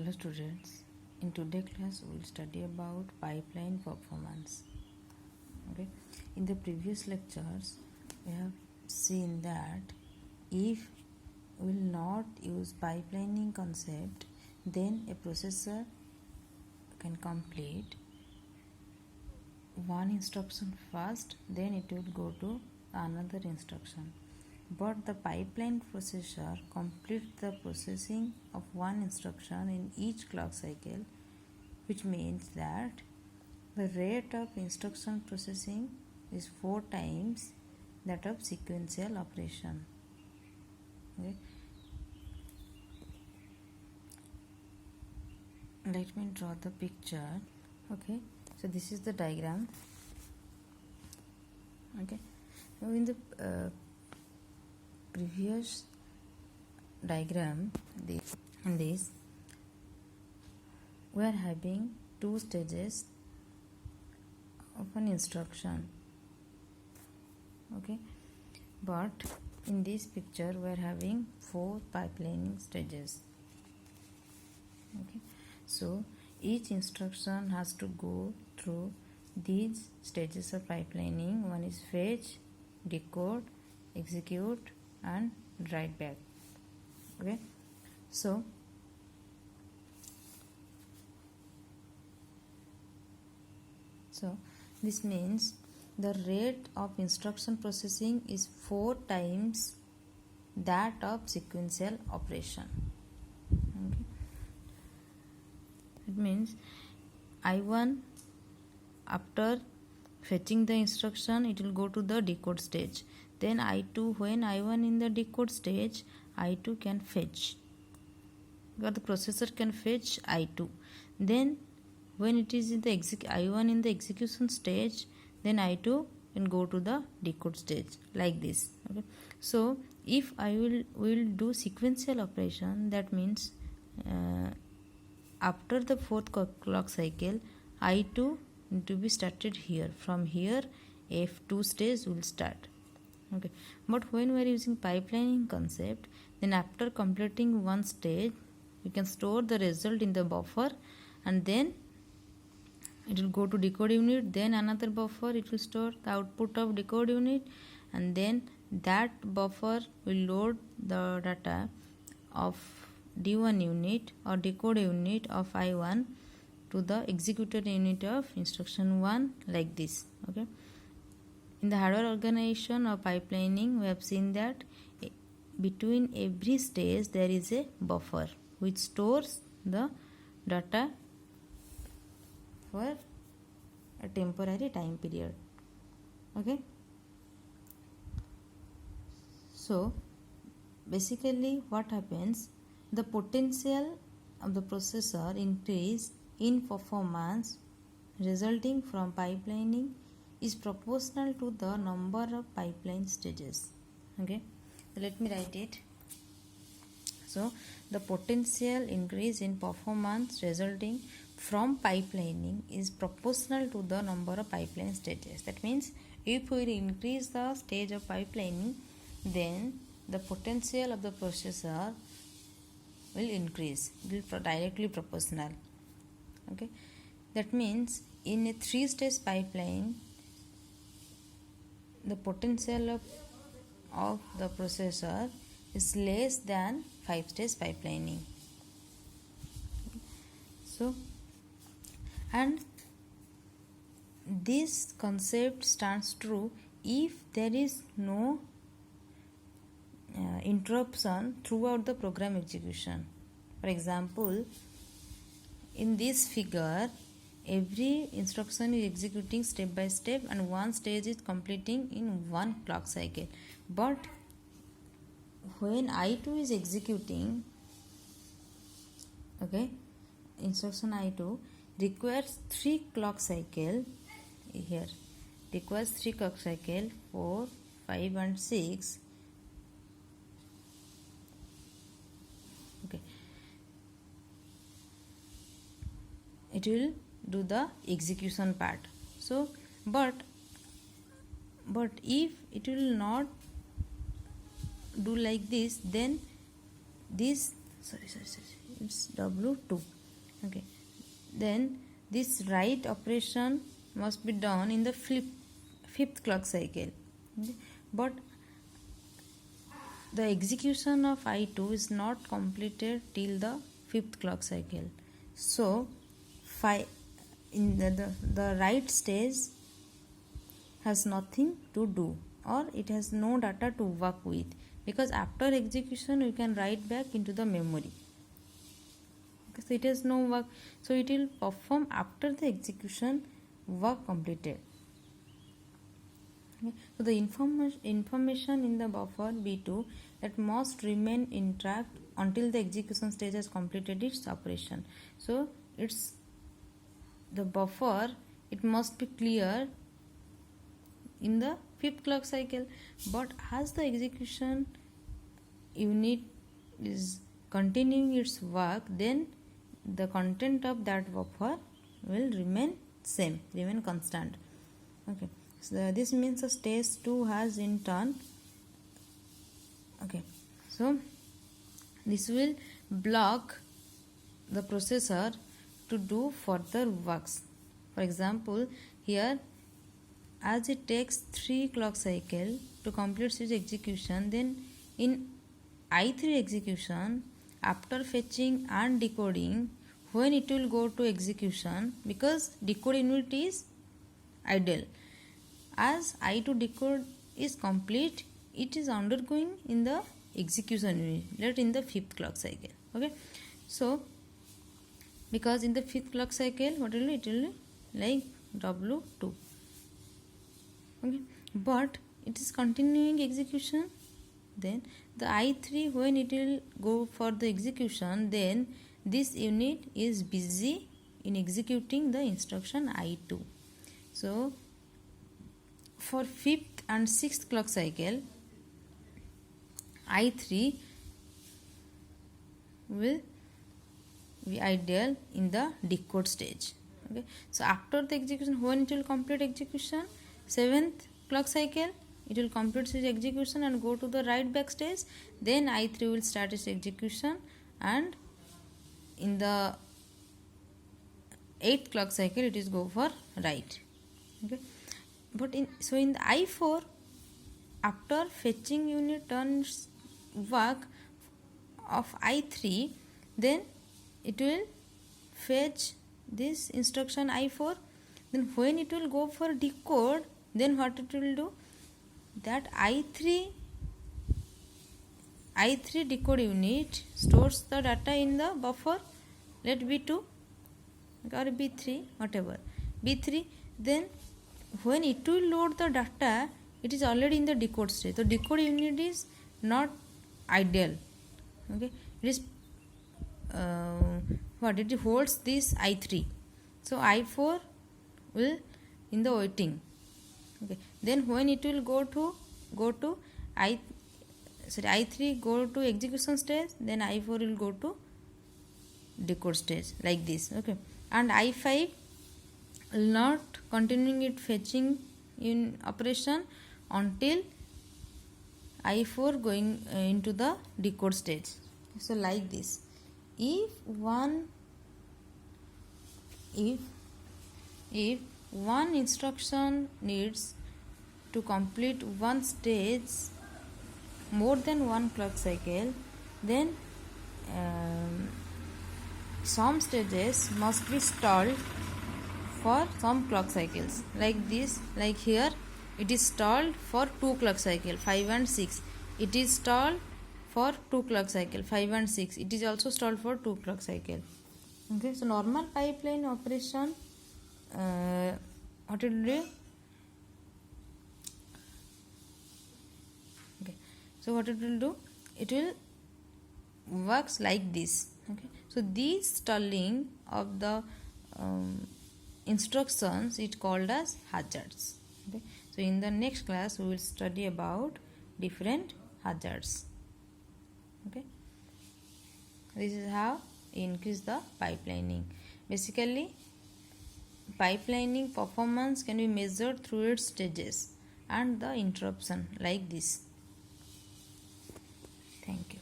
Hello students, in today's class we will study about pipeline performance. Okay, in the previous lectures we have seen that if we will not use pipelining concept, then a processor can complete one instruction first, then it will go to another instruction. But the pipeline processor completes the processing of one instruction in each clock cycle, which means that the rate of instruction processing is 4 times that of sequential operation. Okay. Let me draw the picture. Okay, so this is the diagram. Okay, now in the previous diagram, this we are having 2 stages of an instruction. Okay, but in this picture we are having 4 pipelining stages. Okay, so each instruction has to go through these stages of pipelining. One is fetch, decode, execute and write back. Okay, so this means the rate of instruction processing is 4 times that of sequential operation. Okay, it means I1, after fetching the instruction, it will go to the decode stage. Then I2, when I1 in the decode stage, I2 can fetch, because the processor can fetch I2. Then when it is in the I1 in the execution stage, then I2 can go to the decode stage, like this. Okay, so if I will do sequential operation, that means after the 4th clock cycle, I2 need to be started here. From here F2 stage will start. Okay, but when we are using pipelining concept, then after completing one stage, we can store the result in the buffer, and then it will go to decode unit, then another buffer, it will store the output of decode unit, and then that buffer will load the data of D1 unit or decode unit of I1 to the executed unit of instruction 1, like this. Okay, in the hardware organization of pipelining, we have seen that between every stage there is a buffer which stores the data for a temporary time period. Okay, so basically what happens, the potential of the processor increase in performance resulting from pipelining is proportional to the number of pipeline stages. Okay, so let me write it. So the potential increase in performance resulting from pipelining is proportional to the number of pipeline stages. That means if we increase the stage of pipelining, then the potential of the processor will increase, it will directly proportional. Okay, that means in a 3-stage pipeline, the potential of the processor is less than 5-stage pipelining. So, and this concept stands true if there is no interruption throughout the program execution. For example, in this figure, every instruction is executing step by step and one stage is completing in one clock cycle. But when I2 is executing, okay, instruction I2 requires 3 clock cycle. Here requires 3 clock cycle, 4, 5 and 6. Okay, it will do the execution part. So but if it will not do like this, then this it's W2. Okay, then this write operation must be done in the fifth clock cycle. Okay? But the execution of I2 is not completed till the fifth clock cycle. So in the write stage has nothing to do, or it has no data to work with, because after execution we can write back into the memory. Okay, so it has no work, so it will perform after the execution work completed. Okay. So the information in the buffer B2 that must remain intact until the execution stage has completed its operation. So it's the buffer, it must be clear in the fifth clock cycle, but as the execution unit is continuing its work, then the content of that buffer will remain constant. Okay, so this means the stage 2 has in turn, okay, so this will block the processor to do further works. For example, here as it takes 3 clock cycle to complete its execution, then in I3 execution, after fetching and decoding, when it will go to execution, because decode unit is idle, as I2 decode is complete, it is undergoing in the execution unit, that in the fifth clock cycle. Okay, so because in the fifth clock cycle, what will it will be like W2. Okay, but it is continuing execution, then the I3 when it will go for the execution, then this unit is busy in executing the instruction I2. So for fifth and sixth clock cycle, I3 will be ideal in the decode stage. Okay, so after the execution, when it will complete execution, 7th clock cycle, it will complete its execution and go to the write back stage, then I3 will start its execution, and in the 8th clock cycle it is go for write. Okay, but in the I4, after fetching unit turns work of I3, then it will fetch this instruction I4, then when it will go for decode, then what it will do, that I3 decode unit stores the data in the buffer, let B2 or B3, whatever, B3, then when it will load the data, it is already in the decode stage. The decode unit is not ideal. Okay, it is it holds this I3, so I4 will in the waiting. Okay, then when it will go to I3 go to execution stage, then I4 will go to decode stage, like this. Okay, and I5 will not continuing it fetching in operation until I4 going into the decode stage. So like this, if one instruction needs to complete one stage more than one clock cycle, then some stages must be stalled for some clock cycles, like this. Like here it is stalled for 2 clock cycle 5 and 6, it is stalled for 2 clock cycle 5 and 6, it is also stalled for 2 clock cycle. Okay, so normal pipeline operation, what it will do, okay, so what it will do, it will works like this. Okay, so this stalling of the instructions is called as hazards. Okay, so in the next class we will study about different hazards. Okay, this is how you increase the pipelining. Basically, pipelining performance can be measured through its stages and the interruption, like this. Thank you.